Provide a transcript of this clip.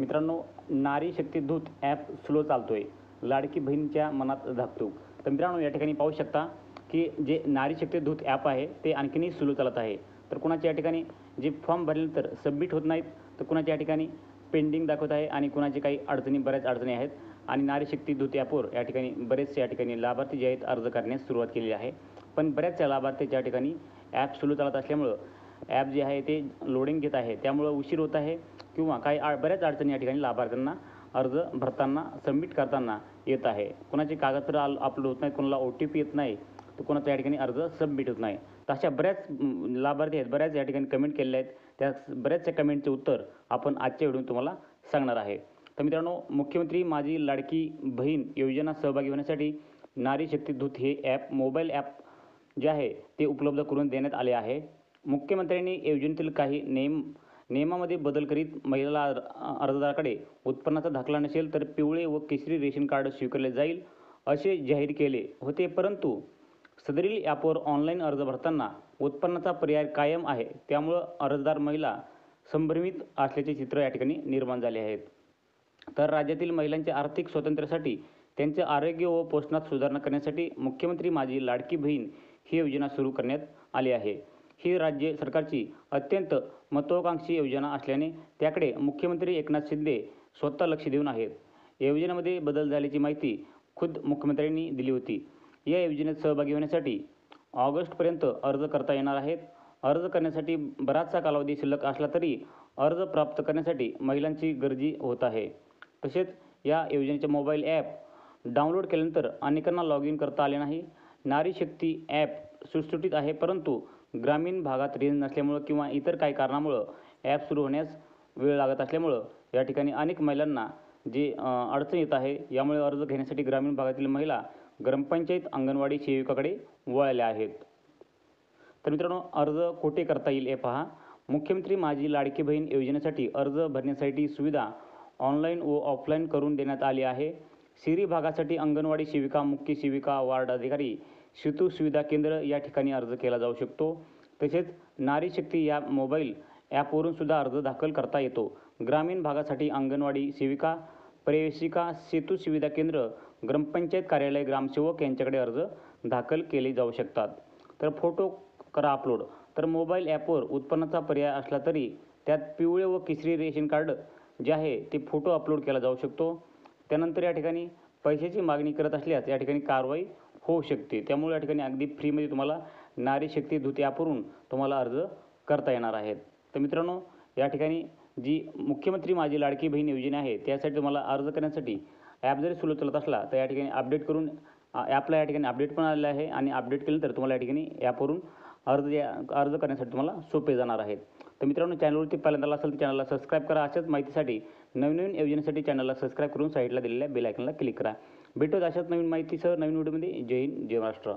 मित्रांनो, नारी शक्ती दूत ॲप स्लो चालतोय, लाडकी बहीणच्या मनात धाकधूक. तर मित्रांनो, या ठिकाणी पाहू शकता की जे नारी शक्ती दूत ॲप आहे ते आणखीनही स्लो चालत आहे. तर कुणाच्या या ठिकाणी जे फॉर्म भरल्यानंतर सबमिट होत नाहीत, तर कुणाच्या या ठिकाणी पेंडिंग दाखवत आहे आणि कुणाची काही बऱ्याच अडचणी आहेत. आणि नारी शक्ती दूत ॲपवर या ठिकाणी बरेचसे या ठिकाणी लाभार्थी जे आहेत अर्ज करण्यास सुरुवात केलेली आहे. पण बऱ्याचशा लाभार्थीच्या या ठिकाणी ॲप स्लो चालत असल्यामुळं ॲप जे आहे ते लोडिंग घेत आहे, त्यामुळं उशीर होत आहे किंवा काही बऱ्याच अडचणी या ठिकाणी लाभार्थ्यांना अर्ज भरताना सबमिट करताना येत आहे. कोणाचे कागदपत्र अपलोड होत नाहीत, कोणाला OTP येत नाही, तर कोणाचा या ठिकाणी अर्ज सबमिट होत नाही. तर अशा बऱ्याच लाभार्थी आहेत, बऱ्याच या ठिकाणी कमेंट केलेल्या आहेत. त्या बऱ्याचशा कमेंटचे उत्तर आपण आजच्या व्हिडिओत तुम्हाला सांगणार आहे. तर मित्रांनो, मुख्यमंत्री माझी लाडकी बहीण योजना सहभागी होण्यासाठी नारी शक्ती दूत हे ॲप, मोबाईल ॲप जे आहे ते उपलब्ध करून देण्यात आले आहे. मुख्यमंत्र्यांनी योजनेतील काही नियमामध्ये बदल करीत महिला अर्जदाराकडे उत्पन्नाचा दाखला नसेल तर पिवळे व केशरी रेशन कार्ड स्वीकारले जाईल असे जाहीर केले होते. परंतु सदरील ॲपवर ऑनलाईन अर्ज भरताना उत्पन्नाचा पर्याय कायम आहे, त्यामुळं अर्जदार महिला संभ्रमित असल्याचे चित्र या ठिकाणी निर्माण झाले आहेत. तर राज्यातील महिलांच्या आर्थिक स्वातंत्र्यासाठी, त्यांचे आरोग्य व पोषणात सुधारणा करण्यासाठी मुख्यमंत्री माझी लाडकी बहीण ही योजना सुरू करण्यात आली आहे. ही राज्य सरकारची अत्यंत महत्त्वाकांक्षी योजना असल्याने त्याकडे मुख्यमंत्री एकनाथ शिंदे स्वतः लक्ष देऊन आहेत. योजनेमध्ये बदल झाल्याची माहिती खुद्द मुख्यमंत्र्यांनी दिली होती. या योजनेत सहभागी होण्यासाठी ऑगस्टपर्यंत अर्ज करता येणार आहेत. अर्ज करण्यासाठी बराचसा कालावधी शिल्लक असला तरी अर्ज प्राप्त करण्यासाठी महिलांची गर्दी होत आहे. तसेच या योजनेचे मोबाईल ॲप डाउनलोड केल्यानंतर अनेकांना लॉग इन करता आले नाही. नारी शक्ती ॲप सुटसुटीत आहे, परंतु ग्रामीण भागात रेंज नसल्यामुळं किंवा इतर काही कारणामुळं ॲप सुरू होण्यास वेळ लागत असल्यामुळं या ठिकाणी अनेक महिलांना जे अडचण येत आहे. यामुळे अर्ज घेण्यासाठी ग्रामीण भागातील महिला ग्रामपंचायत अंगणवाडी सेविकाकडे वळल्या आहेत. तर मित्रांनो, अर्ज कुठे करता येईल हे पहा. मुख्यमंत्री माझी लाडकी बहीण योजनेसाठी अर्ज भरण्यासाठी सुविधा ऑनलाईन व ऑफलाईन करून देण्यात आली आहे. शहरी भागासाठी अंगणवाडी सेविका, मुख्य सेविका, वार्ड अधिकारी, सेतू सुविधा केंद्र या ठिकाणी अर्ज केला जाऊ शकतो. तसेच नारी शक्ती या मोबाईल ॲपवरून सुद्धा अर्ज दाखल करता येतो. ग्रामीण भागासाठी अंगणवाडी सेविका, प्रवेशिका, सेतू सुविधा केंद्र, ग्रामपंचायत कार्यालय, ग्रामसेवक यांच्याकडे अर्ज दाखल केले जाऊ शकतात. तर फोटो करा अपलोड. तर मोबाईल ॲपवर उत्पन्नाचा पर्याय असला तरी त्यात पिवळे व केशरी रेशन कार्ड जे आहे ते फोटो अपलोड केला जाऊ शकतो. त्यानंतर या ठिकाणी पैशाची मागणी करत असल्यास या ठिकाणी कारवाई होऊ शकते. त्यामुळे या ठिकाणी अगदी फ्रीमध्ये तुम्हाला नारी शक्ती दूत ॲपवरून तुम्हाला अर्ज करता येणार आहेत. तर मित्रांनो, या ठिकाणी जी मुख्यमंत्री माझी लाडकी बहीण योजना आहे त्यासाठी तुम्हाला अर्ज करण्यासाठी ॲप जरी स्लो चालत असला तर या ठिकाणी अपडेट करून ॲपला या ठिकाणी अपडेट पण आलेलं आहे आणि अपडेट केल्यानंतर तुम्हाला या ठिकाणी ॲपवरून अर्ज करण्यासाठी तुम्हाला सोपे जाणार आहेत. तर मित्रांनो, चॅनलवरती पहिल्यांदा असेल तर चॅनलला सबस्क्राईब करा. अशाच माहितीसाठी नवीन योजनेसाठी चॅनलला सबस्क्राईब करून साईडला दिलेल्या बेल आयकॉनला क्लिक करा. भेटूत अशाच नवीन माहितीसह नवीन व्हिडिओमध्ये. जय हिंद, जय महाराष्ट्र.